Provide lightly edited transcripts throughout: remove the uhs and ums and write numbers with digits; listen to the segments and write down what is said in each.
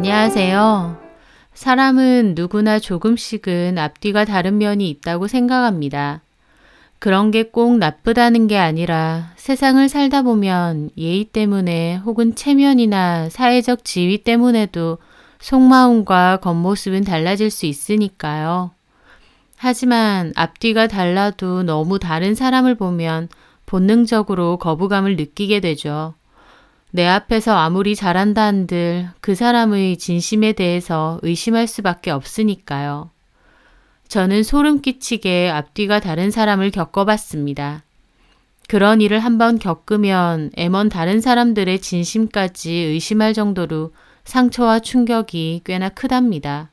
안녕하세요. 사람은 누구나 조금씩은 앞뒤가 다른 면이 있다고 생각합니다. 그런 게 꼭 나쁘다는 게 아니라 세상을 살다 보면 예의 때문에 혹은 체면이나 사회적 지위 때문에도 속마음과 겉모습은 달라질 수 있으니까요. 하지만 앞뒤가 달라도 너무 다른 사람을 보면 본능적으로 거부감을 느끼게 되죠. 내 앞에서 아무리 잘한다 한들 그 사람의 진심에 대해서 의심할 수밖에 없으니까요. 저는 소름 끼치게 앞뒤가 다른 사람을 겪어봤습니다. 그런 일을 한번 겪으면 애먼 다른 사람들의 진심까지 의심할 정도로 상처와 충격이 꽤나 크답니다.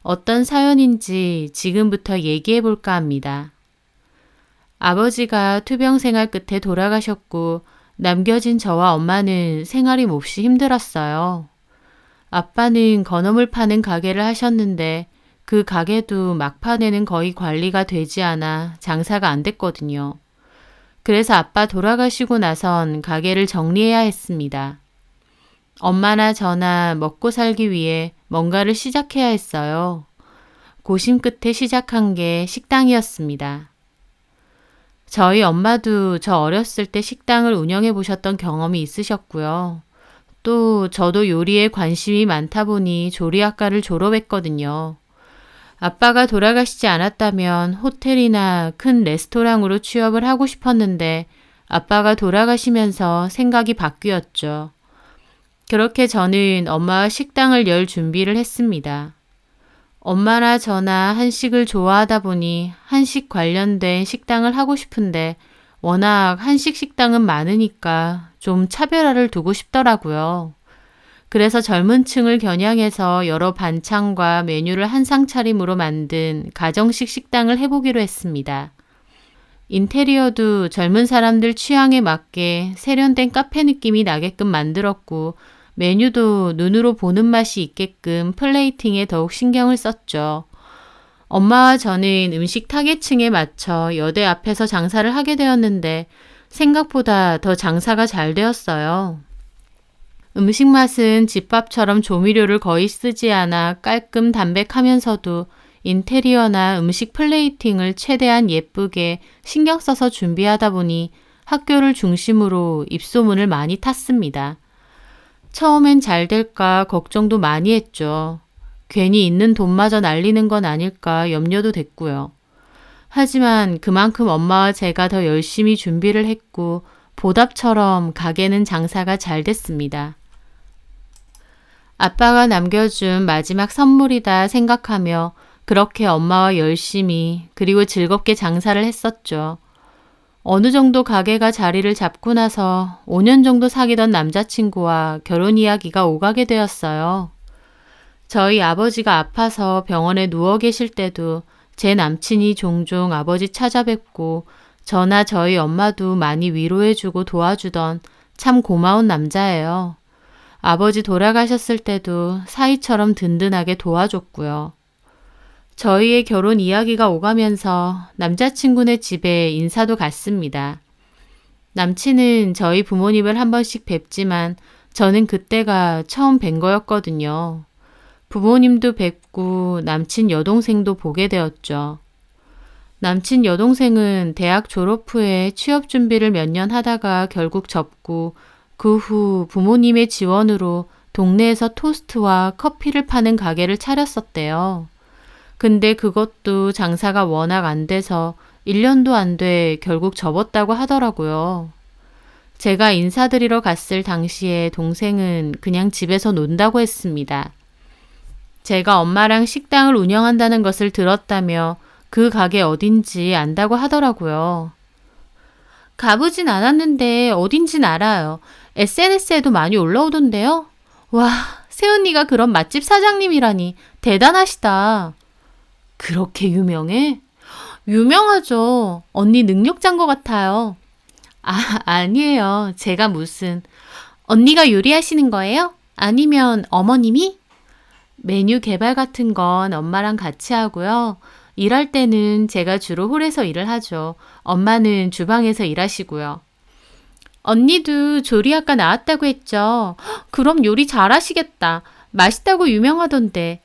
어떤 사연인지 지금부터 얘기해 볼까 합니다. 아버지가 투병 생활 끝에 돌아가셨고 남겨진 저와 엄마는 생활이 몹시 힘들었어요. 아빠는 건어물 파는 가게를 하셨는데 그 가게도 막판에는 거의 관리가 되지 않아 장사가 안 됐거든요. 그래서 아빠 돌아가시고 나선 가게를 정리해야 했습니다. 엄마나 저나 먹고 살기 위해 뭔가를 시작해야 했어요. 고심 끝에 시작한 게 식당이었습니다. 저희 엄마도 저 어렸을 때 식당을 운영해 보셨던 경험이 있으셨고요. 또 저도 요리에 관심이 많다 보니 조리학과를 졸업했거든요. 아빠가 돌아가시지 않았다면 호텔이나 큰 레스토랑으로 취업을 하고 싶었는데 아빠가 돌아가시면서 생각이 바뀌었죠. 그렇게 저는 엄마와 식당을 열 준비를 했습니다. 엄마나 저나 한식을 좋아하다 보니 한식 관련된 식당을 하고 싶은데 워낙 한식 식당은 많으니까 좀 차별화를 두고 싶더라고요. 그래서 젊은 층을 겨냥해서 여러 반찬과 메뉴를 한 상 차림으로 만든 가정식 식당을 해보기로 했습니다. 인테리어도 젊은 사람들 취향에 맞게 세련된 카페 느낌이 나게끔 만들었고 메뉴도 눈으로 보는 맛이 있게끔 플레이팅에 더욱 신경을 썼죠. 엄마와 저는 음식 타겟층에 맞춰 여대 앞에서 장사를 하게 되었는데 생각보다 더 장사가 잘 되었어요. 음식 맛은 집밥처럼 조미료를 거의 쓰지 않아 깔끔 담백하면서도 인테리어나 음식 플레이팅을 최대한 예쁘게 신경 써서 준비하다 보니 학교를 중심으로 입소문을 많이 탔습니다. 처음엔 잘 될까 걱정도 많이 했죠. 괜히 있는 돈마저 날리는 건 아닐까 염려도 됐고요. 하지만 그만큼 엄마와 제가 더 열심히 준비를 했고 보답처럼 가게는 장사가 잘 됐습니다. 아빠가 남겨준 마지막 선물이다 생각하며 그렇게 엄마와 열심히 그리고 즐겁게 장사를 했었죠. 어느 정도 가게가 자리를 잡고 나서 5년 정도 사귀던 남자친구와 결혼 이야기가 오가게 되었어요. 저희 아버지가 아파서 병원에 누워 계실 때도 제 남친이 종종 아버지 찾아뵙고 저나 저희 엄마도 많이 위로해주고 도와주던 참 고마운 남자예요. 아버지 돌아가셨을 때도 사이처럼 든든하게 도와줬고요. 저희의 결혼 이야기가 오가면서 남자친구네 집에 인사도 갔습니다. 남친은 저희 부모님을 한 번씩 뵙지만 저는 그때가 처음 뵌 거였거든요. 부모님도 뵙고 남친 여동생도 보게 되었죠. 남친 여동생은 대학 졸업 후에 취업 준비를 몇 년 하다가 결국 접고 그 후 부모님의 지원으로 동네에서 토스트와 커피를 파는 가게를 차렸었대요. 근데 그것도 장사가 워낙 안 돼서 1년도 안 돼 결국 접었다고 하더라고요. 제가 인사드리러 갔을 당시에 동생은 그냥 집에서 논다고 했습니다. 제가 엄마랑 식당을 운영한다는 것을 들었다며 그 가게 어딘지 안다고 하더라고요. 가보진 않았는데 어딘진 알아요. SNS에도 많이 올라오던데요. 와, 새언니가 그런 맛집 사장님이라니 대단하시다. 그렇게 유명해? 유명하죠. 언니 능력자인 것 같아요. 아니에요. 제가 무슨. 언니가 요리하시는 거예요? 아니면 어머님이? 메뉴 개발 같은 건 엄마랑 같이 하고요. 일할 때는 제가 주로 홀에서 일을 하죠. 엄마는 주방에서 일하시고요. 언니도 조리학과 나왔다고 했죠. 그럼 요리 잘하시겠다. 맛있다고 유명하던데.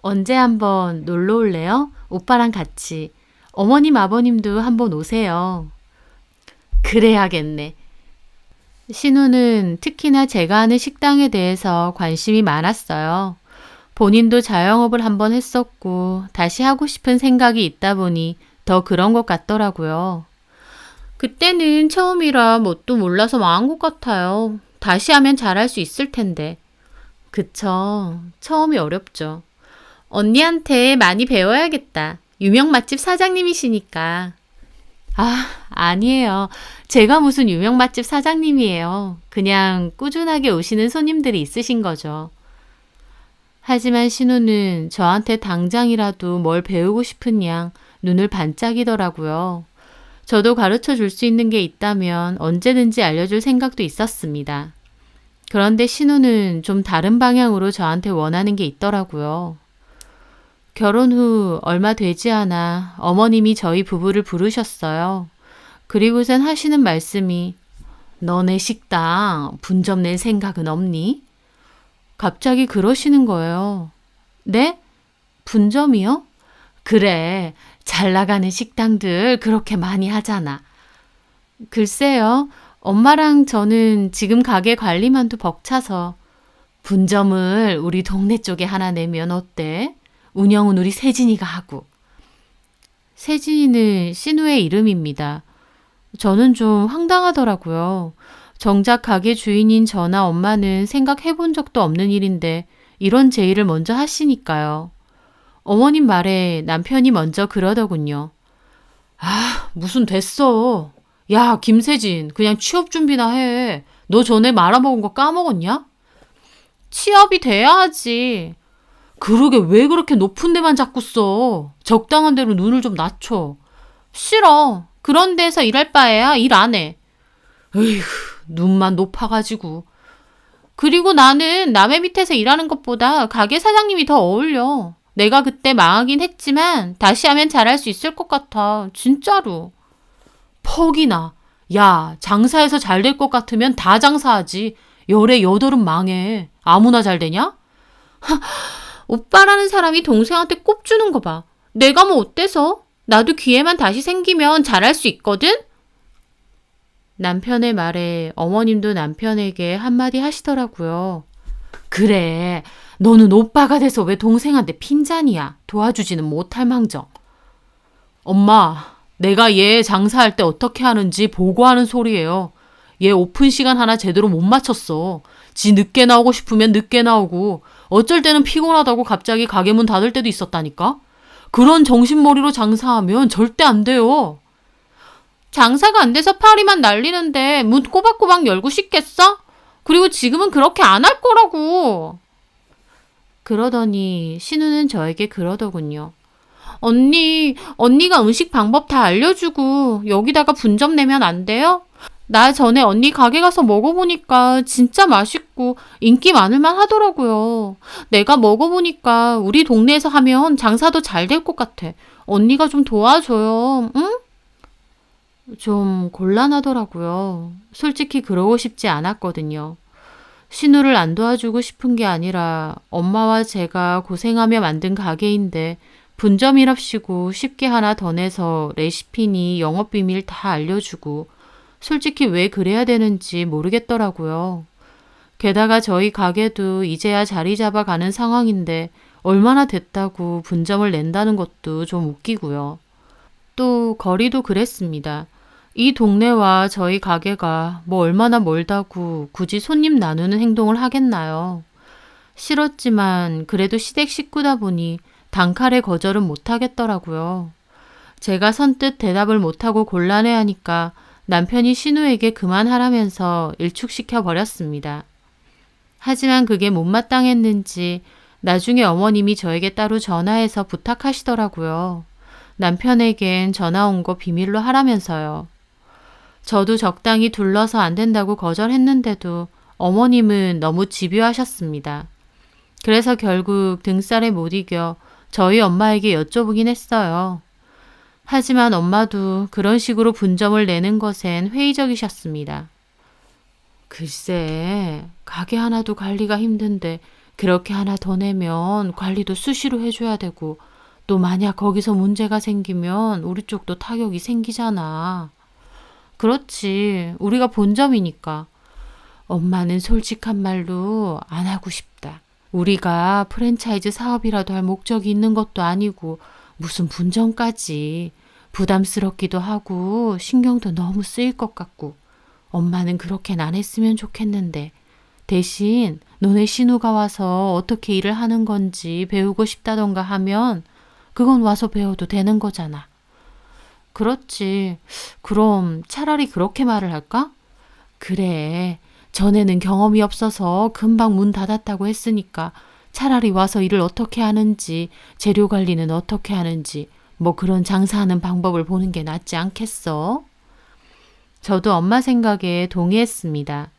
언제 한번 놀러 올래요? 오빠랑 같이. 어머님, 아버님도 한번 오세요. 그래야겠네. 신우는 특히나 제가 하는 식당에 대해서 관심이 많았어요. 본인도 자영업을 한번 했었고 다시 하고 싶은 생각이 있다 보니 더 그런 것 같더라고요. 그때는 처음이라 뭣도 몰라서 망한 것 같아요. 다시 하면 잘할 수 있을 텐데. 그쵸. 처음이 어렵죠. 언니한테 많이 배워야겠다. 유명 맛집 사장님이시니까. 아, 아니에요. 제가 무슨 유명 맛집 사장님이에요. 그냥 꾸준하게 오시는 손님들이 있으신 거죠. 하지만 신우는 저한테 당장이라도 뭘 배우고 싶은 양 눈을 반짝이더라고요. 저도 가르쳐 줄 수 있는 게 있다면 언제든지 알려줄 생각도 있었습니다. 그런데 신우는 좀 다른 방향으로 저한테 원하는 게 있더라고요. 결혼 후 얼마 되지 않아 어머님이 저희 부부를 부르셨어요. 그리고선 하시는 말씀이 너네 식당 분점 낼 생각은 없니? 갑자기 그러시는 거예요. 네? 분점이요? 그래, 잘 나가는 식당들 그렇게 많이 하잖아. 글쎄요, 엄마랑 저는 지금 가게 관리만도 벅차서 분점을 우리 동네 쪽에 하나 내면 어때? 운영은 우리 세진이가 하고. 세진이는 신우의 이름입니다. 저는 좀 황당하더라고요. 정작 가게 주인인 저나 엄마는 생각해 본 적도 없는 일인데 이런 제의를 먼저 하시니까요. 어머님 말에 남편이 먼저 그러더군요. 아, 무슨 됐어. 야, 김세진, 그냥 취업 준비나 해. 너 전에 말아먹은 거 까먹었냐? 취업이 돼야 하지. 그러게 왜 그렇게 높은 데만 자꾸 써. 적당한 데로 눈을 좀 낮춰. 싫어. 그런 데서 일할 바에야 일 안 해. 에휴, 눈만 높아가지고. 그리고 나는 남의 밑에서 일하는 것보다 가게 사장님이 더 어울려. 내가 그때 망하긴 했지만 다시 하면 잘할 수 있을 것 같아. 진짜로. 퍽이나. 야, 장사해서 잘 될 것 같으면 다 장사하지. 열에 여덟은 망해. 아무나 잘 되냐? 오빠라는 사람이 동생한테 꼽주는 거 봐. 내가 뭐 어때서? 나도 기회만 다시 생기면 잘할 수 있거든? 남편의 말에 어머님도 남편에게 한마디 하시더라고요. 그래, 너는 오빠가 돼서 왜 동생한테 핀잔이야. 도와주지는 못할 망정. 엄마, 내가 얘 장사할 때 어떻게 하는지 보고하는 소리예요. 얘 오픈 시간 하나 제대로 못 맞췄어. 지 늦게 나오고 싶으면 늦게 나오고 어쩔 때는 피곤하다고 갑자기 가게 문 닫을 때도 있었다니까. 그런 정신머리로 장사하면 절대 안 돼요. 장사가 안 돼서 파리만 날리는데 문 꼬박꼬박 열고 싶겠어? 그리고 지금은 그렇게 안 할 거라고. 그러더니 신우는 저에게 그러더군요. 언니가 음식 방법 다 알려주고 여기다가 분점 내면 안 돼요? 나 전에 언니 가게 가서 먹어보니까 진짜 맛있고 인기 많을만 하더라고요. 내가 먹어보니까 우리 동네에서 하면 장사도 잘 될 것 같아. 언니가 좀 도와줘요. 응? 좀 곤란하더라고요. 솔직히 그러고 싶지 않았거든요. 신우를 안 도와주고 싶은 게 아니라 엄마와 제가 고생하며 만든 가게인데 분점이랍시고 쉽게 하나 더 내서 레시피니 영업비밀 다 알려주고 솔직히 왜 그래야 되는지 모르겠더라고요. 게다가 저희 가게도 이제야 자리 잡아가는 상황인데 얼마나 됐다고 분점을 낸다는 것도 좀 웃기고요. 또 거리도 그랬습니다. 이 동네와 저희 가게가 뭐 얼마나 멀다고 굳이 손님 나누는 행동을 하겠나요? 싫었지만 그래도 시댁 식구다 보니 단칼에 거절은 못하겠더라고요. 제가 선뜻 대답을 못하고 곤란해하니까 남편이 신우에게 그만하라면서 일축시켜 버렸습니다. 하지만 그게 못마땅했는지 나중에 어머님이 저에게 따로 전화해서 부탁하시더라고요. 남편에겐 전화 온 거 비밀로 하라면서요. 저도 적당히 둘러서 안 된다고 거절했는데도 어머님은 너무 집요하셨습니다. 그래서 결국 등살에 못 이겨 저희 엄마에게 여쭤보긴 했어요. 하지만 엄마도 그런 식으로 분점을 내는 것엔 회의적이셨습니다. 글쎄, 가게 하나도 관리가 힘든데 그렇게 하나 더 내면 관리도 수시로 해줘야 되고 또 만약 거기서 문제가 생기면 우리 쪽도 타격이 생기잖아. 그렇지. 우리가 본점이니까. 엄마는 솔직한 말로 안 하고 싶다. 우리가 프랜차이즈 사업이라도 할 목적이 있는 것도 아니고 무슨 분점까지. 부담스럽기도 하고 신경도 너무 쓰일 것 같고 엄마는 그렇게는 안 했으면 좋겠는데 대신 너네 신우가 와서 어떻게 일을 하는 건지 배우고 싶다던가 하면 그건 와서 배워도 되는 거잖아. 그렇지. 그럼 차라리 그렇게 말을 할까? 그래. 전에는 경험이 없어서 금방 문 닫았다고 했으니까 차라리 와서 일을 어떻게 하는지, 재료 관리는 어떻게 하는지, 뭐 그런 장사하는 방법을 보는 게 낫지 않겠어? 저도 엄마 생각에 동의했습니다.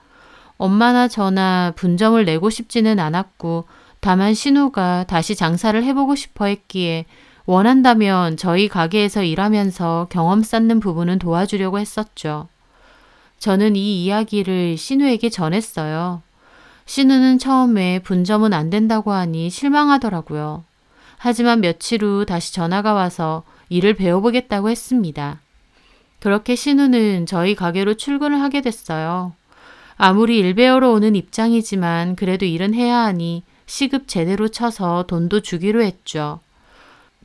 엄마나 저나 분점을 내고 싶지는 않았고 다만 신우가 다시 장사를 해보고 싶어 했기에 원한다면 저희 가게에서 일하면서 경험 쌓는 부분은 도와주려고 했었죠. 저는 이 이야기를 신우에게 전했어요. 신우는 처음에 분점은 안 된다고 하니 실망하더라고요. 하지만 며칠 후 다시 전화가 와서 일을 배워보겠다고 했습니다. 그렇게 신우는 저희 가게로 출근을 하게 됐어요. 아무리 일 배우러 오는 입장이지만 그래도 일은 해야 하니 시급 제대로 쳐서 돈도 주기로 했죠.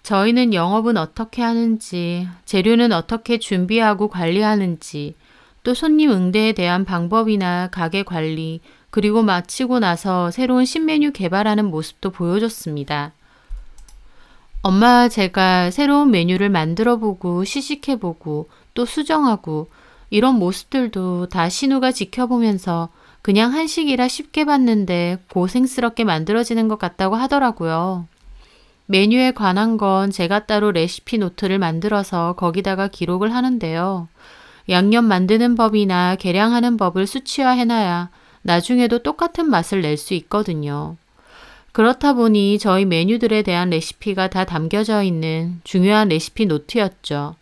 저희는 영업은 어떻게 하는지, 재료는 어떻게 준비하고 관리하는지, 또 손님 응대에 대한 방법이나 가게 관리, 그리고 마치고 나서 새로운 신메뉴 개발하는 모습도 보여줬습니다. 엄마와 제가 새로운 메뉴를 만들어보고 시식해보고 또 수정하고 이런 모습들도 다 신우가 지켜보면서 그냥 한식이라 쉽게 봤는데 고생스럽게 만들어지는 것 같다고 하더라고요. 메뉴에 관한 건 제가 따로 레시피 노트를 만들어서 거기다가 기록을 하는데요. 양념 만드는 법이나 계량하는 법을 수치화해놔야 나중에도 똑같은 맛을 낼 수 있거든요. 그렇다 보니 저희 메뉴들에 대한 레시피가 다 담겨져 있는 중요한 레시피 노트였죠.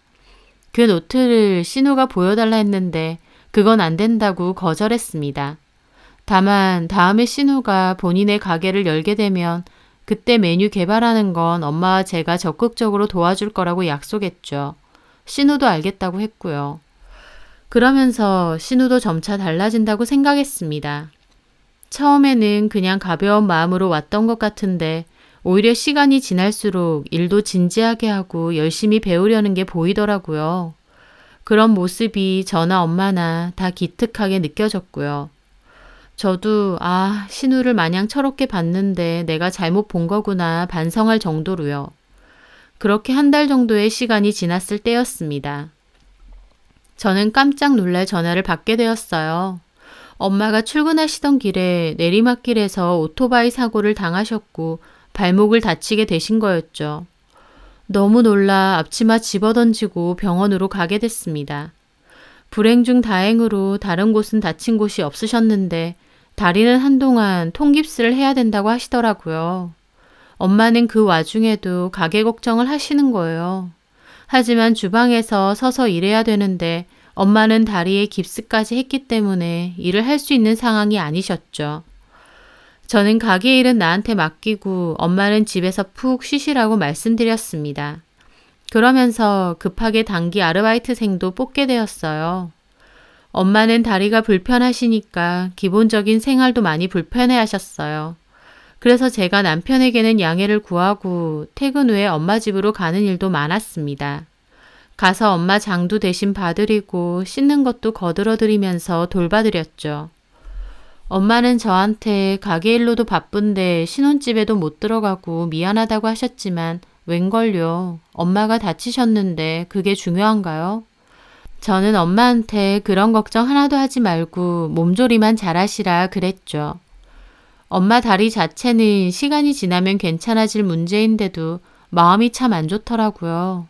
그 노트를 신우가 보여달라 했는데 그건 안 된다고 거절했습니다. 다만 다음에 신우가 본인의 가게를 열게 되면 그때 메뉴 개발하는 건 엄마와 제가 적극적으로 도와줄 거라고 약속했죠. 신우도 알겠다고 했고요. 그러면서 신우도 점차 달라진다고 생각했습니다. 처음에는 그냥 가벼운 마음으로 왔던 것 같은데 오히려 시간이 지날수록 일도 진지하게 하고 열심히 배우려는 게 보이더라고요. 그런 모습이 저나 엄마나 다 기특하게 느껴졌고요. 저도 신우를 마냥 철없게 봤는데 내가 잘못 본 거구나 반성할 정도로요. 그렇게 한 달 정도의 시간이 지났을 때였습니다. 저는 깜짝 놀랄 전화를 받게 되었어요. 엄마가 출근하시던 길에 내리막길에서 오토바이 사고를 당하셨고 발목을 다치게 되신 거였죠. 너무 놀라 앞치마 집어던지고 병원으로 가게 됐습니다. 불행 중 다행으로 다른 곳은 다친 곳이 없으셨는데 다리는 한동안 통깁스를 해야 된다고 하시더라고요. 엄마는 그 와중에도 가게 걱정을 하시는 거예요. 하지만 주방에서 서서 일해야 되는데 엄마는 다리에 깁스까지 했기 때문에 일을 할 수 있는 상황이 아니셨죠. 저는 가게 일은 나한테 맡기고 엄마는 집에서 푹 쉬시라고 말씀드렸습니다. 그러면서 급하게 단기 아르바이트생도 뽑게 되었어요. 엄마는 다리가 불편하시니까 기본적인 생활도 많이 불편해 하셨어요. 그래서 제가 남편에게는 양해를 구하고 퇴근 후에 엄마 집으로 가는 일도 많았습니다. 가서 엄마 장도 대신 봐드리고 씻는 것도 거들어드리면서 돌봐드렸죠. 엄마는 저한테 가게 일로도 바쁜데 신혼집에도 못 들어가고 미안하다고 하셨지만 웬걸요. 엄마가 다치셨는데 그게 중요한가요? 저는 엄마한테 그런 걱정 하나도 하지 말고 몸조리만 잘하시라 그랬죠. 엄마 다리 자체는 시간이 지나면 괜찮아질 문제인데도 마음이 참 안 좋더라고요.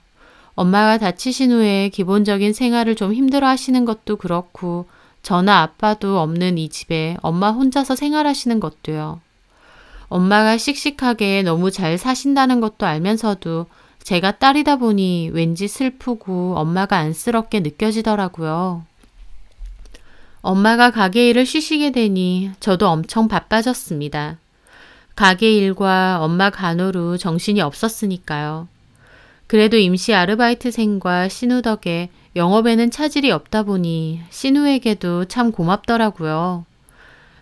엄마가 다치신 후에 기본적인 생활을 좀 힘들어 하시는 것도 그렇고 저나 아빠도 없는 이 집에 엄마 혼자서 생활하시는 것도요. 엄마가 씩씩하게 너무 잘 사신다는 것도 알면서도 제가 딸이다 보니 왠지 슬프고 엄마가 안쓰럽게 느껴지더라고요. 엄마가 가게 일을 쉬시게 되니 저도 엄청 바빠졌습니다. 가게 일과 엄마 간호로 정신이 없었으니까요. 그래도 임시 아르바이트생과 신우 덕에 영업에는 차질이 없다 보니 신우에게도 참 고맙더라고요.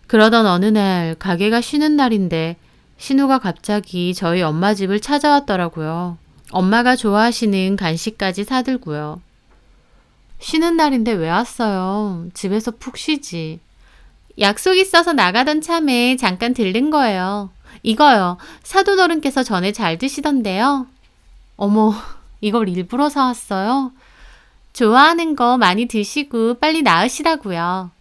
그러던 어느 날 가게가 쉬는 날인데 신우가 갑자기 저희 엄마 집을 찾아왔더라고요. 엄마가 좋아하시는 간식까지 사들고요. 쉬는 날인데 왜 왔어요? 집에서 푹 쉬지. 약속 있어서 나가던 참에 잠깐 들른 거예요. 이거요. 사돈어른께서 전에 잘 드시던데요. 어머, 이걸 일부러 사왔어요? 좋아하는 거 많이 드시고 빨리 나으시라고요.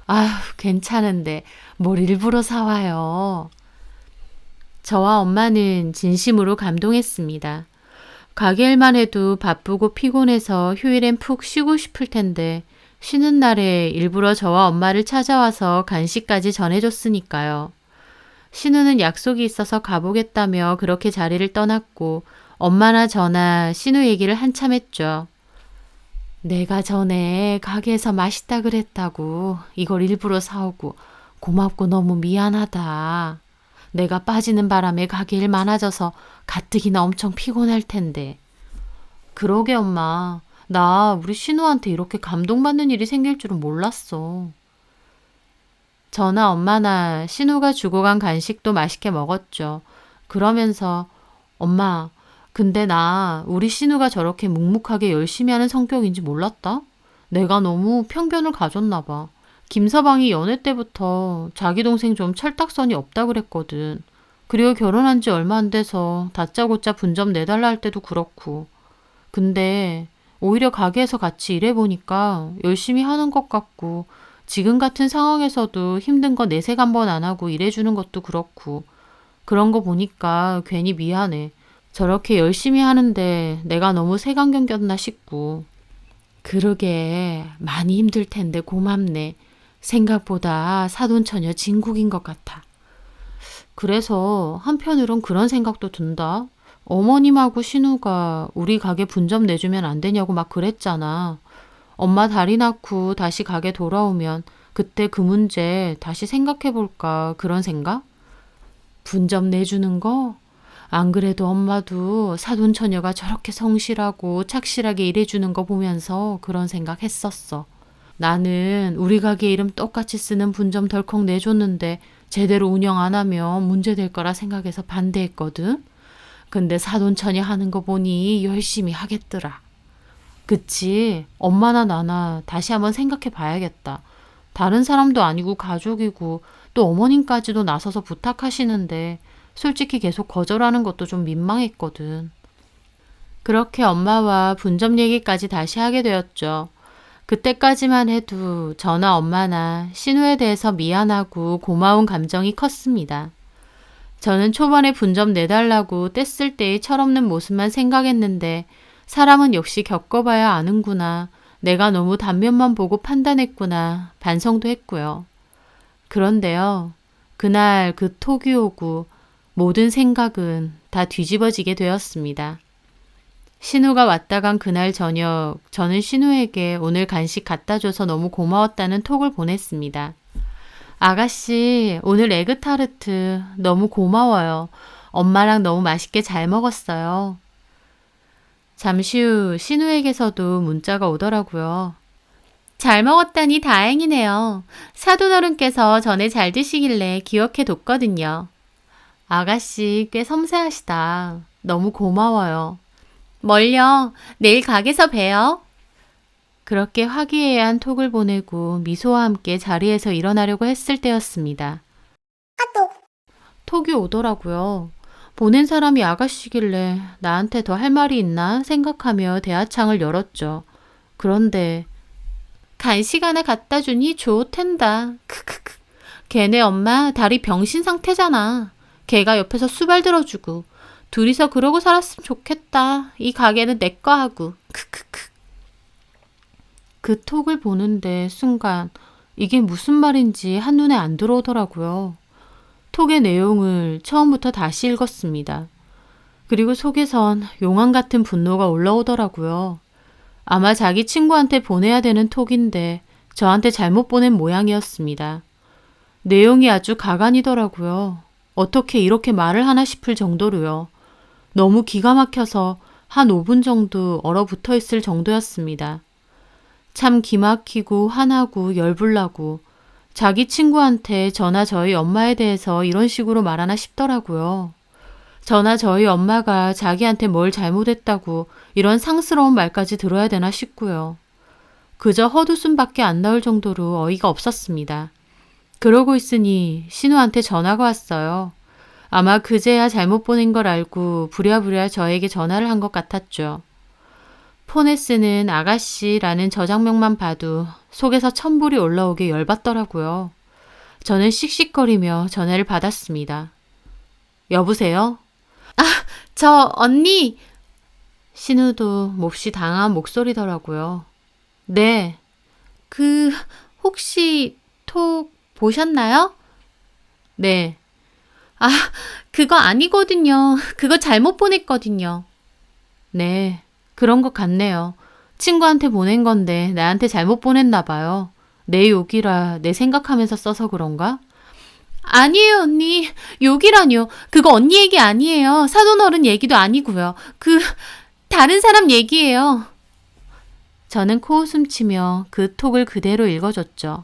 아휴, 괜찮은데 뭘 일부러 사와요. 저와 엄마는 진심으로 감동했습니다. 가게 일만 해도 바쁘고 피곤해서 휴일엔 푹 쉬고 싶을 텐데 쉬는 날에 일부러 저와 엄마를 찾아와서 간식까지 전해줬으니까요. 신우는 약속이 있어서 가보겠다며 그렇게 자리를 떠났고 엄마나 저나 신우 얘기를 한참 했죠. 내가 전에 가게에서 맛있다 그랬다고 이걸 일부러 사오고 고맙고 너무 미안하다. 내가 빠지는 바람에 가게 일 많아져서 가뜩이나 엄청 피곤할 텐데. 그러게 엄마. 나 우리 신우한테 이렇게 감동받는 일이 생길 줄은 몰랐어. 저나 엄마나 신우가 주고 간 간식도 맛있게 먹었죠. 그러면서 엄마, 근데 나 우리 신우가 저렇게 묵묵하게 열심히 하는 성격인지 몰랐다? 내가 너무 편견을 가졌나 봐. 김서방이 연애 때부터 자기 동생 좀 철딱선이 없다 그랬거든. 그리고 결혼한 지 얼마 안 돼서 다짜고짜 분점 내달라 할 때도 그렇고. 근데 오히려 가게에서 같이 일해보니까 열심히 하는 것 같고 지금 같은 상황에서도 힘든 거 내색 한 번 안 하고 일해주는 것도 그렇고 그런 거 보니까 괜히 미안해. 저렇게 열심히 하는데 내가 너무 색안경 꼈나 싶고. 그러게 많이 힘들 텐데 고맙네. 생각보다 사돈처녀 진국인 것 같아. 그래서 한편으론 그런 생각도 든다. 어머님하고 신우가 우리 가게 분점 내주면 안 되냐고 막 그랬잖아. 엄마 다리 낳고 다시 가게 돌아오면 그때 그 문제 다시 생각해볼까 그런 생각? 분점 내주는 거? 안 그래도 엄마도 사돈처녀가 저렇게 성실하고 착실하게 일해주는 거 보면서 그런 생각 했었어. 나는 우리 가게 이름 똑같이 쓰는 분점 덜컥 내줬는데 제대로 운영 안 하면 문제될 거라 생각해서 반대했거든. 근데 사돈처녀 하는 거 보니 열심히 하겠더라. 그치? 엄마나 나나 다시 한번 생각해 봐야겠다. 다른 사람도 아니고 가족이고 또 어머님까지도 나서서 부탁하시는데 솔직히 계속 거절하는 것도 좀 민망했거든. 그렇게 엄마와 분점 얘기까지 다시 하게 되었죠. 그때까지만 해도 저나 엄마나 신우에 대해서 미안하고 고마운 감정이 컸습니다. 저는 초반에 분점 내달라고 뗐을 때의 철없는 모습만 생각했는데 사람은 역시 겪어봐야 아는구나. 내가 너무 단면만 보고 판단했구나. 반성도 했고요. 그런데요. 그날 그 톡이 오고 모든 생각은 다 뒤집어지게 되었습니다. 신우가 왔다 간 그날 저녁 저는 신우에게 오늘 간식 갖다 줘서 너무 고마웠다는 톡을 보냈습니다. 아가씨, 오늘 에그타르트 너무 고마워요. 엄마랑 너무 맛있게 잘 먹었어요. 잠시 후 신우에게서도 문자가 오더라고요. 잘 먹었다니 다행이네요. 사돈어른께서 전에 잘 드시길래 기억해 뒀거든요. 아가씨 꽤 섬세하시다. 너무 고마워요. 멀려. 내일 가게에서 봬요. 그렇게 화기애애한 톡을 보내고 미소와 함께 자리에서 일어나려고 했을 때였습니다. 톡이 오더라고요. 보낸 사람이 아가씨길래 나한테 더 할 말이 있나 생각하며 대화창을 열었죠. 그런데 간식 하나 갖다 주니 좋텐다. 크크크. 걔네 엄마 다리 병신 상태잖아. 걔가 옆에서 수발 들어주고 둘이서 그러고 살았으면 좋겠다. 이 가게는 내 거 하고. 크크크. 그 톡을 보는데 순간 이게 무슨 말인지 한눈에 안 들어오더라고요. 톡의 내용을 처음부터 다시 읽었습니다. 그리고 속에선 용암 같은 분노가 올라오더라고요. 아마 자기 친구한테 보내야 되는 톡인데 저한테 잘못 보낸 모양이었습니다. 내용이 아주 가관이더라고요. 어떻게 이렇게 말을 하나 싶을 정도로요. 너무 기가 막혀서 한 5분 정도 얼어붙어 있을 정도였습니다. 참 기막히고 화나고 열불나고 자기 친구한테 저나 저희 엄마에 대해서 이런 식으로 말하나 싶더라고요. 저나 저희 엄마가 자기한테 뭘 잘못했다고 이런 상스러운 말까지 들어야 되나 싶고요. 그저 헛웃음밖에 안 나올 정도로 어이가 없었습니다. 그러고 있으니 신우한테 전화가 왔어요. 아마 그제야 잘못 보낸 걸 알고 부랴부랴 저에게 전화를 한 것 같았죠. 폰에 쓰는 아가씨라는 저장명만 봐도 속에서 천불이 올라오게 열받더라고요. 저는 씩씩거리며 전화를 받았습니다. 여보세요? 저 언니! 신우도 몹시 당한 목소리더라고요. 네. 혹시 톡 보셨나요? 네. 아, 그거 아니거든요. 그거 잘못 보냈거든요. 네, 그런 것 같네요. 친구한테 보낸 건데 나한테 잘못 보냈나 봐요. 내 욕이라 내 생각하면서 써서 그런가? 아니에요, 언니. 욕이라뇨. 그거 언니 얘기 아니에요. 사돈어른 얘기도 아니고요. 다른 사람 얘기예요. 저는 코웃음 치며 그 톡을 그대로 읽어줬죠.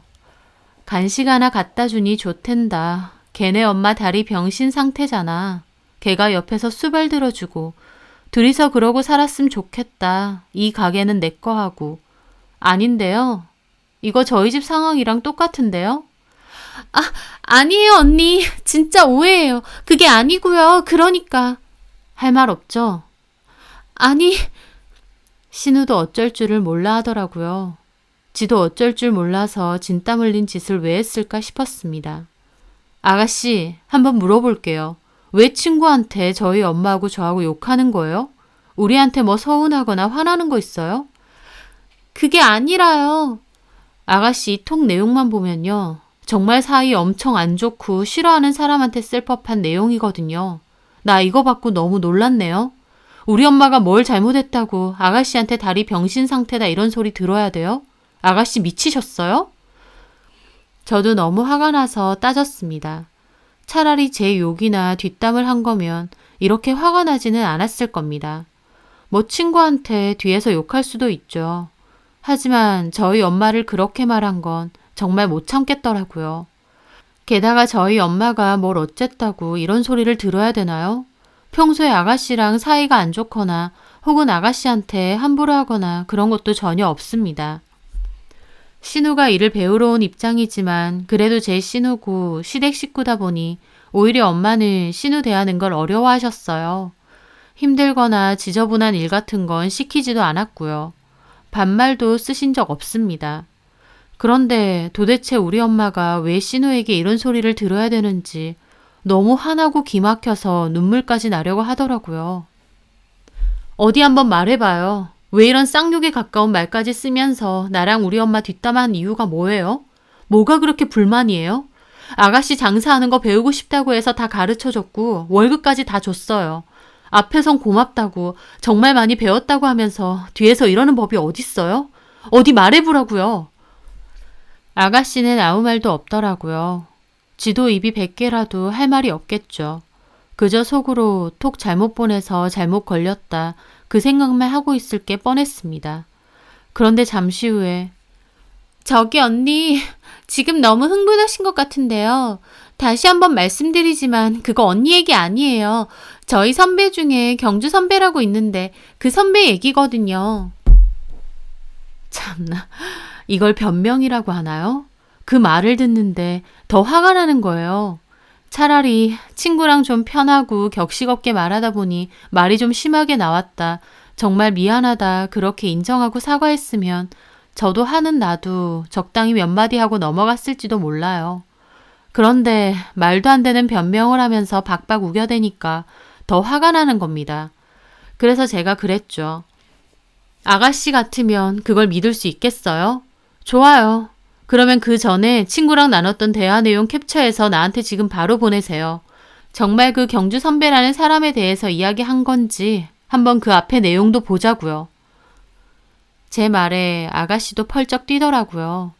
간식 하나 갖다 주니 좋텐다. 걔네 엄마 다리 병신 상태잖아. 걔가 옆에서 수발 들어주고 둘이서 그러고 살았으면 좋겠다. 이 가게는 내 거 하고. 아닌데요. 이거 저희 집 상황이랑 똑같은데요. 아니에요, 언니. 진짜 오해예요. 그게 아니고요. 그러니까. 할 말 없죠? 아니. 신우도 어쩔 줄을 몰라 하더라고요. 지도 어쩔 줄 몰라서 진땀 흘린 짓을 왜 했을까 싶었습니다. 아가씨, 한번 물어볼게요. 왜 친구한테 저희 엄마하고 저하고 욕하는 거예요? 우리한테 뭐 서운하거나 화나는 거 있어요? 그게 아니라요. 아가씨 이 톡 내용만 보면요. 정말 사이 엄청 안 좋고 싫어하는 사람한테 쓸 법한 내용이거든요. 나 이거 받고 너무 놀랐네요. 우리 엄마가 뭘 잘못했다고 아가씨한테 다리 병신 상태다 이런 소리 들어야 돼요? 아가씨 미치셨어요? 저도 너무 화가 나서 따졌습니다. 차라리 제 욕이나 뒷담을 한 거면 이렇게 화가 나지는 않았을 겁니다. 뭐 친구한테 뒤에서 욕할 수도 있죠. 하지만 저희 엄마를 그렇게 말한 건 정말 못 참겠더라고요. 게다가 저희 엄마가 뭘 어쨌다고 이런 소리를 들어야 되나요? 평소에 아가씨랑 사이가 안 좋거나 혹은 아가씨한테 함부로 하거나 그런 것도 전혀 없습니다. 신우가 일을 배우러 온 입장이지만 그래도 제 신우고 시댁 식구다 보니 오히려 엄마는 신우 대하는 걸 어려워하셨어요. 힘들거나 지저분한 일 같은 건 시키지도 않았고요. 반말도 쓰신 적 없습니다. 그런데 도대체 우리 엄마가 왜 신우에게 이런 소리를 들어야 되는지 너무 화나고 기막혀서 눈물까지 나려고 하더라고요. 어디 한번 말해봐요. 왜 이런 쌍욕에 가까운 말까지 쓰면서 나랑 우리 엄마 뒷담한 이유가 뭐예요? 뭐가 그렇게 불만이에요? 아가씨 장사하는 거 배우고 싶다고 해서 다 가르쳐줬고 월급까지 다 줬어요. 앞에선 고맙다고 정말 많이 배웠다고 하면서 뒤에서 이러는 법이 어딨어요? 어디 말해보라고요. 아가씨는 아무 말도 없더라고요. 지도 입이 100개라도 할 말이 없겠죠. 그저 속으로 톡 잘못 보내서 잘못 걸렸다. 그 생각만 하고 있을 게 뻔했습니다. 그런데 잠시 후에 저기 언니, 지금 너무 흥분하신 것 같은데요. 다시 한번 말씀드리지만 그거 언니 얘기 아니에요. 저희 선배 중에 경주 선배라고 있는데 그 선배 얘기거든요. 참나, 이걸 변명이라고 하나요? 그 말을 듣는데 더 화가 나는 거예요. 차라리 친구랑 좀 편하고 격식 없게 말하다 보니 말이 좀 심하게 나왔다. 정말 미안하다. 그렇게 인정하고 사과했으면 저도 하는 나도 적당히 몇 마디 하고 넘어갔을지도 몰라요. 그런데 말도 안 되는 변명을 하면서 박박 우겨대니까 더 화가 나는 겁니다. 그래서 제가 그랬죠. 아가씨 같으면 그걸 믿을 수 있겠어요? 좋아요. 그러면 그 전에 친구랑 나눴던 대화 내용 캡처해서 나한테 지금 바로 보내세요. 정말 그 경주 선배라는 사람에 대해서 이야기한 건지 한번 그 앞에 내용도 보자고요. 제 말에 아가씨도 펄쩍 뛰더라고요.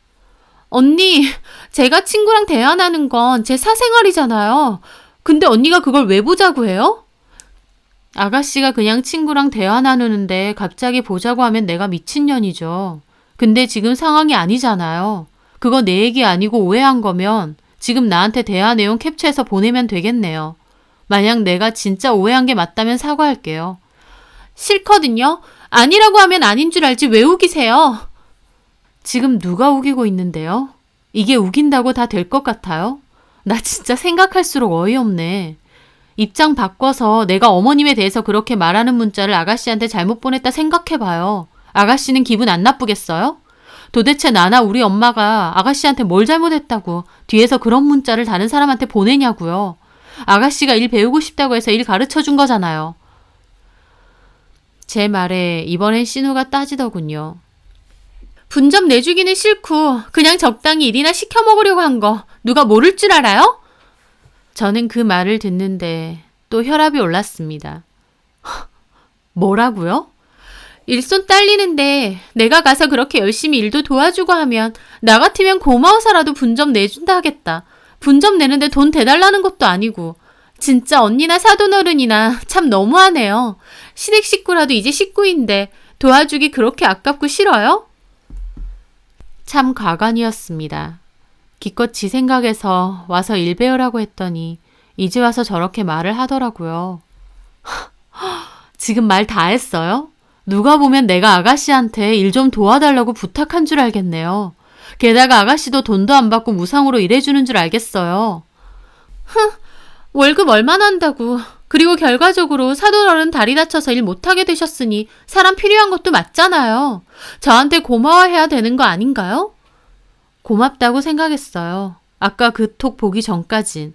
언니, 제가 친구랑 대화 나눈 건 제 사생활이잖아요. 근데 언니가 그걸 왜 보자고 해요? 아가씨가 그냥 친구랑 대화 나누는데 갑자기 보자고 하면 내가 미친년이죠. 근데 지금 상황이 아니잖아요. 그거 내 얘기 아니고 오해한 거면 지금 나한테 대화 내용 캡처해서 보내면 되겠네요. 만약 내가 진짜 오해한 게 맞다면 사과할게요. 싫거든요. 아니라고 하면 아닌 줄 알지 왜 우기세요? 지금 누가 우기고 있는데요? 이게 우긴다고 다 될 것 같아요? 나 진짜 생각할수록 어이없네. 입장 바꿔서 내가 어머님에 대해서 그렇게 말하는 문자를 아가씨한테 잘못 보냈다 생각해봐요. 아가씨는 기분 안 나쁘겠어요? 도대체 나나 우리 엄마가 아가씨한테 뭘 잘못했다고 뒤에서 그런 문자를 다른 사람한테 보내냐고요. 아가씨가 일 배우고 싶다고 해서 일 가르쳐 준 거잖아요. 제 말에 이번엔 신우가 따지더군요. 분점 내주기는 싫고 그냥 적당히 일이나 시켜 먹으려고 한 거 누가 모를 줄 알아요? 저는 그 말을 듣는데 또 혈압이 올랐습니다. 뭐라고요? 일손 딸리는데 내가 가서 그렇게 열심히 일도 도와주고 하면 나 같으면 고마워서라도 분점 내준다 하겠다. 분점 내는데 돈 대달라는 것도 아니고. 진짜 언니나 사돈어른이나 참 너무하네요. 시댁 식구라도 이제 식구인데 도와주기 그렇게 아깝고 싫어요? 참 가관이었습니다. 기껏 지 생각해서 와서 일 배우라고 했더니 이제 와서 저렇게 말을 하더라고요. 지금 말 다 했어요? 누가 보면 내가 아가씨한테 일 좀 도와달라고 부탁한 줄 알겠네요. 게다가 아가씨도 돈도 안 받고 무상으로 일해주는 줄 알겠어요. 월급 얼마나 한다고. 그리고 결과적으로 사돈어른 다리 다쳐서 일 못하게 되셨으니 사람 필요한 것도 맞잖아요. 저한테 고마워해야 되는 거 아닌가요? 고맙다고 생각했어요. 아까 그 톡 보기 전까진.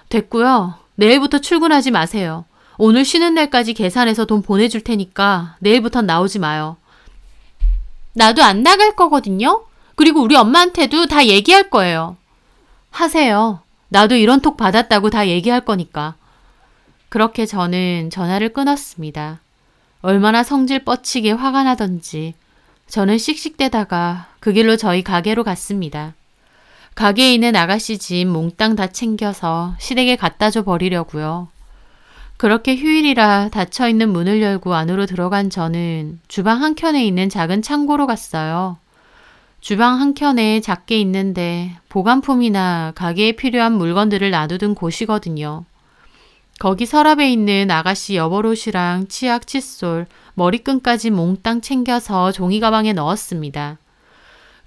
됐고요. 내일부터 출근하지 마세요. 오늘 쉬는 날까지 계산해서 돈 보내줄 테니까 내일부턴 나오지 마요. 나도 안 나갈 거거든요. 그리고 우리 엄마한테도 다 얘기할 거예요. 하세요. 나도 이런 톡 받았다고 다 얘기할 거니까. 그렇게 저는 전화를 끊었습니다. 얼마나 성질 뻗치게 화가 나던지 저는 씩씩대다가 그 길로 저희 가게로 갔습니다. 가게에 있는 아가씨 집 몽땅 다 챙겨서 시댁에 갖다 줘 버리려고요. 그렇게 휴일이라 닫혀있는 문을 열고 안으로 들어간 저는 주방 한켠에 있는 작은 창고로 갔어요. 주방 한켠에 작게 있는데 보관품이나 가게에 필요한 물건들을 놔두던 곳이거든요. 거기 서랍에 있는 아가씨 여벌옷이랑 치약, 칫솔, 머리끈까지 몽땅 챙겨서 종이 가방에 넣었습니다.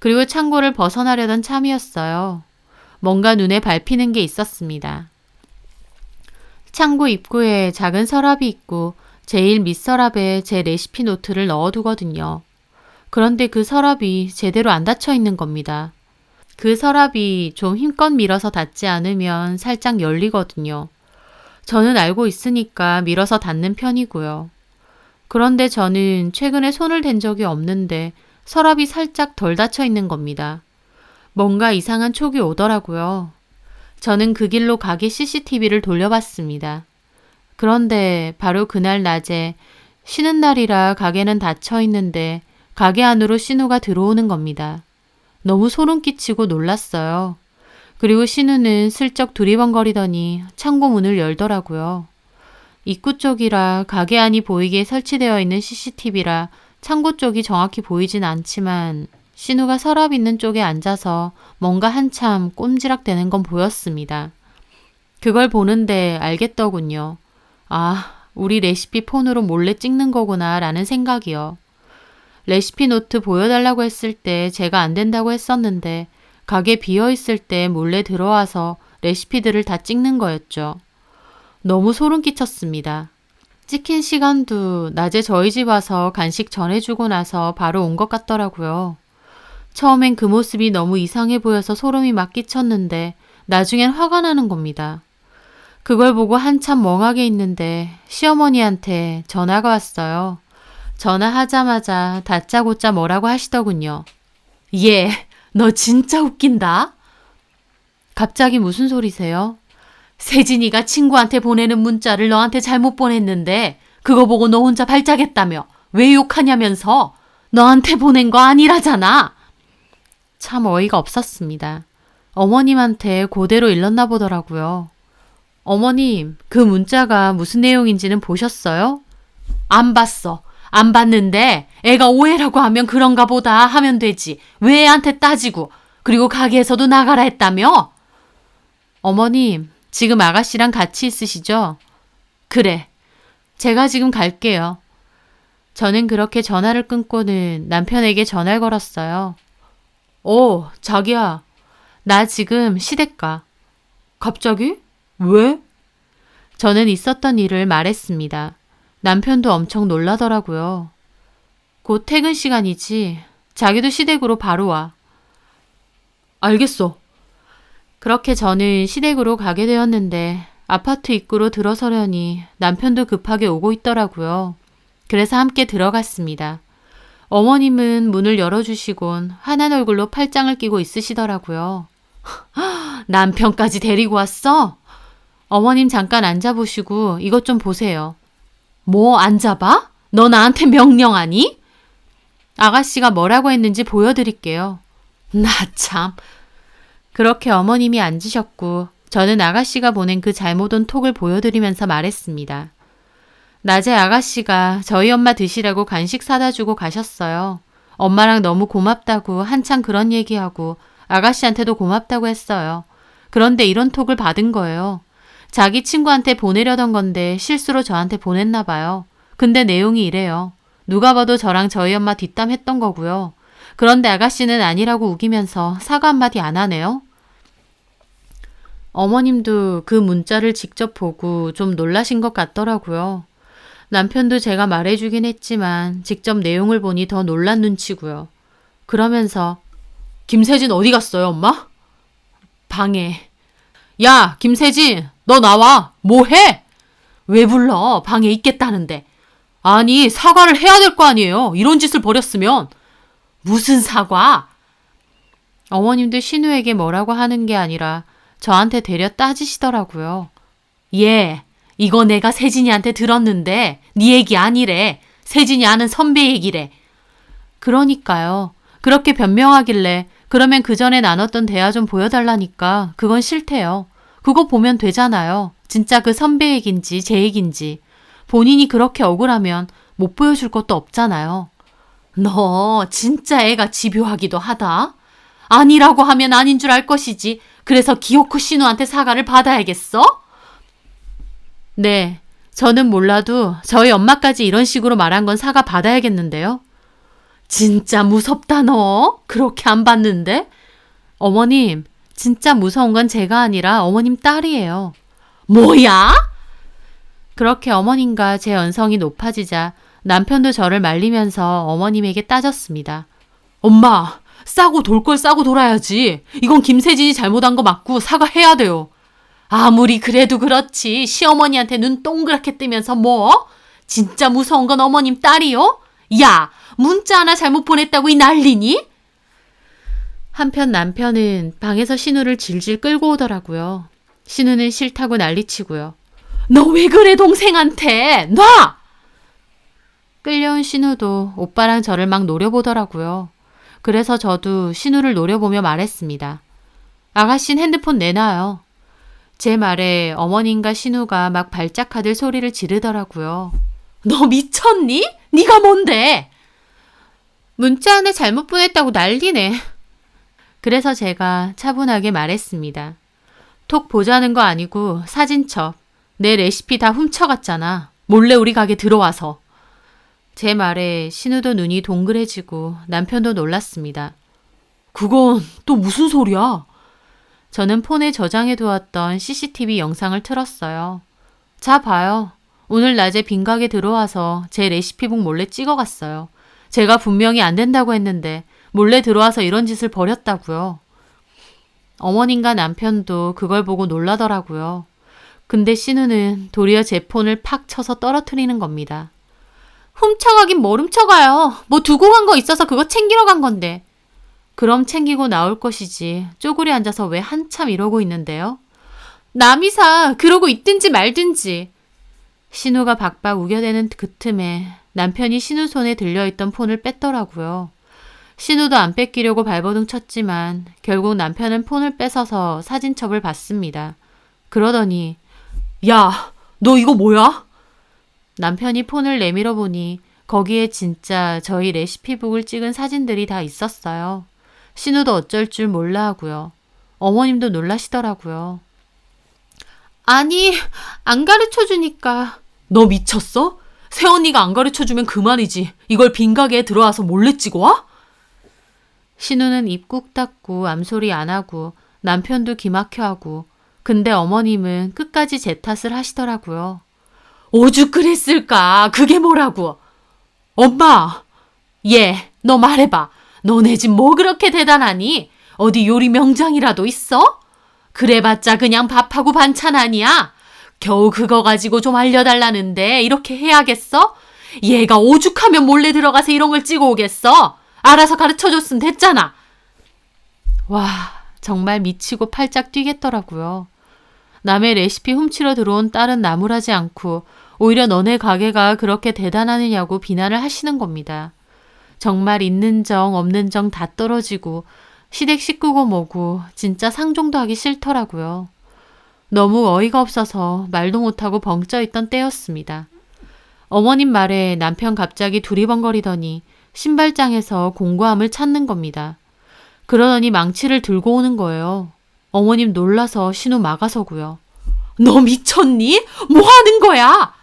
그리고 창고를 벗어나려던 참이었어요. 뭔가 눈에 밟히는 게 있었습니다. 창고 입구에 작은 서랍이 있고 제일 밑서랍에 제 레시피 노트를 넣어두거든요. 그런데 그 서랍이 제대로 안 닫혀 있는 겁니다. 그 서랍이 좀 힘껏 밀어서 닫지 않으면 살짝 열리거든요. 저는 알고 있으니까 밀어서 닫는 편이고요. 그런데 저는 최근에 손을 댄 적이 없는데 서랍이 살짝 덜 닫혀 있는 겁니다. 뭔가 이상한 촉이 오더라고요. 저는 그 길로 가게 CCTV를 돌려봤습니다. 그런데 바로 그날 낮에 쉬는 날이라 가게는 닫혀 있는데 가게 안으로 신우가 들어오는 겁니다. 너무 소름 끼치고 놀랐어요. 그리고 신우는 슬쩍 두리번거리더니 창고 문을 열더라고요. 입구 쪽이라 가게 안이 보이게 설치되어 있는 CCTV라 창고 쪽이 정확히 보이진 않지만 신우가 서랍 있는 쪽에 앉아서 뭔가 한참 꼼지락대는 건 보였습니다. 그걸 보는데 알겠더군요. 아, 우리 레시피 폰으로 몰래 찍는 거구나 라는 생각이요. 레시피 노트 보여달라고 했을 때 제가 안 된다고 했었는데 가게 비어있을 때 몰래 들어와서 레시피들을 다 찍는 거였죠. 너무 소름 끼쳤습니다. 찍힌 시간도 낮에 저희 집 와서 간식 전해주고 나서 바로 온 것 같더라고요. 처음엔 그 모습이 너무 이상해 보여서 소름이 막 끼쳤는데 나중엔 화가 나는 겁니다. 그걸 보고 한참 멍하게 있는데 시어머니한테 전화가 왔어요. 전화하자마자 다짜고짜 뭐라고 하시더군요. 얘, 너 진짜 웃긴다. 갑자기 무슨 소리세요? 세진이가 친구한테 보내는 문자를 너한테 잘못 보냈는데 그거 보고 너 혼자 발작했다며 왜 욕하냐면서 너한테 보낸 거 아니라잖아. 참 어이가 없었습니다. 어머님한테 그대로 일렀나 보더라고요. 어머님, 그 문자가 무슨 내용인지는 보셨어요? 안 봤어. 안 봤는데 애가 오해라고 하면 그런가 보다 하면 되지. 왜 애한테 따지고. 그리고 가게에서도 나가라 했다며? 어머님, 지금 아가씨랑 같이 있으시죠? 그래. 제가 지금 갈게요. 저는 그렇게 전화를 끊고는 남편에게 전화를 걸었어요. 자기야. 나 지금 시댁 가. 갑자기? 왜? 저는 있었던 일을 말했습니다. 남편도 엄청 놀라더라고요. 곧 퇴근 시간이지. 자기도 시댁으로 바로 와. 알겠어. 그렇게 저는 시댁으로 가게 되었는데 아파트 입구로 들어서려니 남편도 급하게 오고 있더라고요. 그래서 함께 들어갔습니다. 어머님은 문을 열어주시곤 환한 얼굴로 팔짱을 끼고 있으시더라고요. 남편까지 데리고 왔어? 어머님 잠깐 앉아보시고 이것 좀 보세요. 뭐 앉아봐? 너 나한테 명령하니? 아가씨가 뭐라고 했는지 보여드릴게요. 나 참. 그렇게 어머님이 앉으셨고 저는 아가씨가 보낸 그 잘못 온 톡을 보여드리면서 말했습니다. 낮에 아가씨가 저희 엄마 드시라고 간식 사다 주고 가셨어요. 엄마랑 너무 고맙다고 한창 그런 얘기하고 아가씨한테도 고맙다고 했어요. 그런데 이런 톡을 받은 거예요. 자기 친구한테 보내려던 건데 실수로 저한테 보냈나 봐요. 근데 내용이 이래요. 누가 봐도 저랑 저희 엄마 뒷담 했던 거고요. 그런데 아가씨는 아니라고 우기면서 사과 한마디 안 하네요. 어머님도 그 문자를 직접 보고 좀 놀라신 것 같더라고요. 남편도 제가 말해주긴 했지만 직접 내용을 보니 더 놀란 눈치고요. 그러면서 김세진 어디 갔어요, 엄마? 방에. 야, 김세진, 너 나와. 뭐 해? 왜 불러? 방에 있겠다는데. 아니, 사과를 해야 될 거 아니에요. 이런 짓을 벌였으면. 무슨 사과? 어머님도 신우에게 뭐라고 하는 게 아니라 저한테 대려 따지시더라고요. 예, 이거 내가 세진이한테 들었는데 네 얘기 아니래. 세진이 아는 선배 얘기래. 그러니까요. 그렇게 변명하길래 그러면 그 전에 나눴던 대화 좀 보여달라니까 그건 싫대요. 그거 보면 되잖아요. 진짜 그 선배 얘긴지 제 얘긴지. 본인이 그렇게 억울하면 못 보여줄 것도 없잖아요. 너 진짜 애가 집요하기도 하다. 아니라고 하면 아닌 줄 알 것이지. 그래서 기어코 신우한테 사과를 받아야겠어? 네, 저는 몰라도 저희 엄마까지 이런 식으로 말한 건 사과 받아야겠는데요. 진짜 무섭다 너. 그렇게 안 봤는데? 어머님, 진짜 무서운 건 제가 아니라 어머님 딸이에요. 뭐야? 그렇게 어머님과 제 언성이 높아지자 남편도 저를 말리면서 어머님에게 따졌습니다. 엄마, 싸고 돌 걸 싸고 돌아야지. 이건 김세진이 잘못한 거 맞고 사과해야 돼요. 아무리 그래도 그렇지. 시어머니한테 눈 동그랗게 뜨면서 뭐? 진짜 무서운 건 어머님 딸이요? 야, 문자 하나 잘못 보냈다고 이 난리니? 한편 남편은 방에서 신우를 질질 끌고 오더라고요. 신우는 싫다고 난리치고요. 너 왜 그래 동생한테? 놔! 끌려온 신우도 오빠랑 저를 막 노려보더라고요. 그래서 저도 신우를 노려보며 말했습니다. 아가씨는 핸드폰 내놔요. 제 말에 어머님과 신우가 막 발작하들 소리를 지르더라고요. 너 미쳤니? 네가 뭔데? 문자 하나 잘못 보냈다고 난리네. 그래서 제가 차분하게 말했습니다. 톡 보자는 거 아니고 사진첩. 내 레시피 다 훔쳐갔잖아. 몰래 우리 가게 들어와서. 제 말에 신우도 눈이 동그래지고 남편도 놀랐습니다. 그건 또 무슨 소리야? 저는 폰에 저장해 두었던 CCTV 영상을 틀었어요. 자 봐요. 오늘 낮에 빈 가게 들어와서 제 레시피북 몰래 찍어갔어요. 제가 분명히 안 된다고 했는데 몰래 들어와서 이런 짓을 벌였다고요. 어머님과 남편도 그걸 보고 놀라더라고요. 근데 신우는 도리어 제 폰을 팍 쳐서 떨어뜨리는 겁니다. 훔쳐가긴 뭘 훔쳐가요. 뭐 두고 간 거 있어서 그거 챙기러 간 건데. 그럼 챙기고 나올 것이지. 쪼그리 앉아서 왜 한참 이러고 있는데요? 남이사 그러고 있든지 말든지. 신우가 박박 우겨대는 그 틈에 남편이 신우 손에 들려있던 폰을 뺐더라고요. 신우도 안 뺏기려고 발버둥 쳤지만 결국 남편은 폰을 뺏어서 사진첩을 봤습니다. 그러더니 야, 너 이거 뭐야? 남편이 폰을 내밀어 보니 거기에 진짜 저희 레시피북을 찍은 사진들이 다 있었어요. 신우도 어쩔 줄 몰라 하고요. 어머님도 놀라시더라고요. 아니, 안 가르쳐 주니까. 너 미쳤어? 새언니가 안 가르쳐 주면 그만이지. 이걸 빈 가게에 들어와서 몰래 찍어 와? 신우는 입 꾹 닫고 암소리 안 하고 남편도 기막혀 하고 근데 어머님은 끝까지 제 탓을 하시더라고요. 오죽 그랬을까? 그게 뭐라고? 엄마! 너 말해봐. 너네 집 뭐 그렇게 대단하니? 어디 요리 명장이라도 있어? 그래봤자 그냥 밥하고 반찬 아니야? 겨우 그거 가지고 좀 알려달라는데 이렇게 해야겠어? 얘가 오죽하면 몰래 들어가서 이런 걸 찍어 오겠어? 알아서 가르쳐줬으면 됐잖아. 와, 정말 미치고 팔짝 뛰겠더라고요. 남의 레시피 훔치러 들어온 딸은 나무라지 않고 오히려 너네 가게가 그렇게 대단하느냐고 비난을 하시는 겁니다. 정말 있는 정 없는 정 다 떨어지고 시댁 식구고 뭐고 진짜 상종도 하기 싫더라고요. 너무 어이가 없어서 말도 못하고 벙쪄 있던 때였습니다. 어머님 말에 남편 갑자기 두리번거리더니 신발장에서 공구함을 찾는 겁니다. 그러더니 망치를 들고 오는 거예요. 어머님 놀라서 신우 막아서고요. 너 미쳤니? 뭐 하는 거야?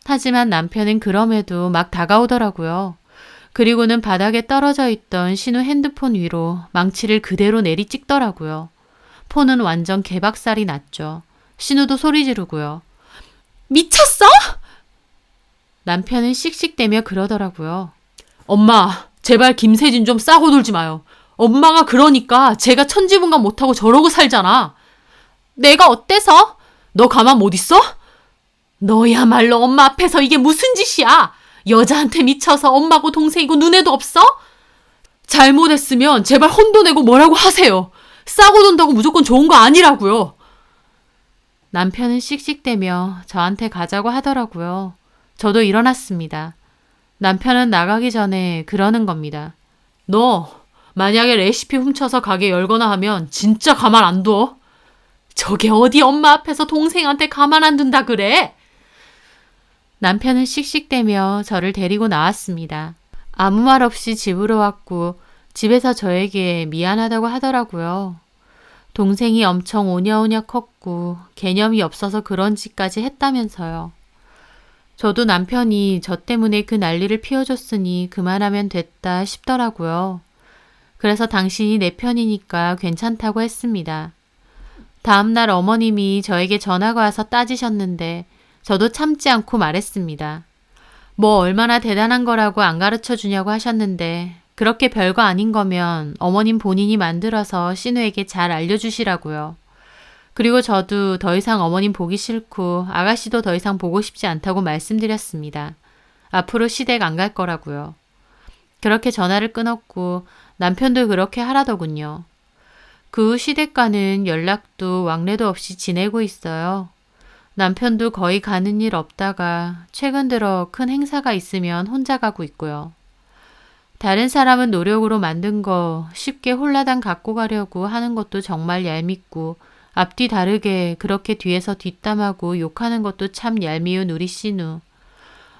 하지만 남편은 그럼에도 막 다가오더라고요. 그리고는 바닥에 떨어져 있던 신우 핸드폰 위로 망치를 그대로 내리 찍더라고요. 폰은 완전 개박살이 났죠. 신우도 소리 지르고요. 미쳤어? 남편은 씩씩대며 그러더라고요. 엄마, 제발 김세진 좀 싸고 놀지 마요. 엄마가 그러니까 제가 천지분간 못하고 저러고 살잖아. 내가 어때서? 너 가만 못 있어? 너야말로 엄마 앞에서 이게 무슨 짓이야? 여자한테 미쳐서 엄마고 동생이고 눈에도 없어? 잘못했으면 제발 혼도 내고 뭐라고 하세요. 싸고 논다고 무조건 좋은 거 아니라고요. 남편은 씩씩대며 저한테 가자고 하더라고요. 저도 일어났습니다. 남편은 나가기 전에 그러는 겁니다. 너 만약에 레시피 훔쳐서 가게 열거나 하면 진짜 가만 안 둬. 저게 어디 엄마 앞에서 동생한테 가만 안 둔다 그래? 남편은 씩씩대며 저를 데리고 나왔습니다. 아무 말 없이 집으로 왔고 집에서 저에게 미안하다고 하더라고요. 동생이 엄청 오냐오냐 컸고 개념이 없어서 그런 짓까지 했다면서요. 저도 남편이 저 때문에 그 난리를 피워줬으니 그만하면 됐다 싶더라고요. 그래서 당신이 내 편이니까 괜찮다고 했습니다. 다음날 어머님이 저에게 전화가 와서 따지셨는데 저도 참지 않고 말했습니다. 뭐 얼마나 대단한 거라고 안 가르쳐 주냐고 하셨는데 그렇게 별거 아닌 거면 어머님 본인이 만들어서 신우에게 잘 알려주시라고요. 그리고 저도 더 이상 어머님 보기 싫고 아가씨도 더 이상 보고 싶지 않다고 말씀드렸습니다. 앞으로 시댁 안 갈 거라고요. 그렇게 전화를 끊었고 남편도 그렇게 하라더군요. 그 후 시댁과는 연락도 왕래도 없이 지내고 있어요. 남편도 거의 가는 일 없다가 최근 들어 큰 행사가 있으면 혼자 가고 있고요. 다른 사람은 노력으로 만든 거 쉽게 홀라당 갖고 가려고 하는 것도 정말 얄밉고 앞뒤 다르게 그렇게 뒤에서 뒷담하고 욕하는 것도 참 얄미운 우리 신우.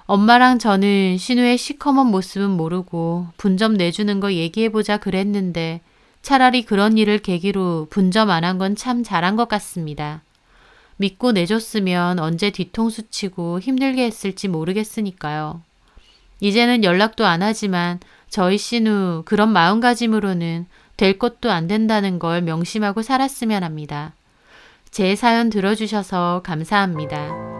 엄마랑 저는 신우의 시커먼 모습은 모르고 분점 내주는 거 얘기해보자 그랬는데 차라리 그런 일을 계기로 분점 안 한 건 참 잘한 것 같습니다. 믿고 내줬으면 언제 뒤통수 치고 힘들게 했을지 모르겠으니까요. 이제는 연락도 안 하지만 저희 신우 그런 마음가짐으로는 될 것도 안 된다는 걸 명심하고 살았으면 합니다. 제 사연 들어주셔서 감사합니다.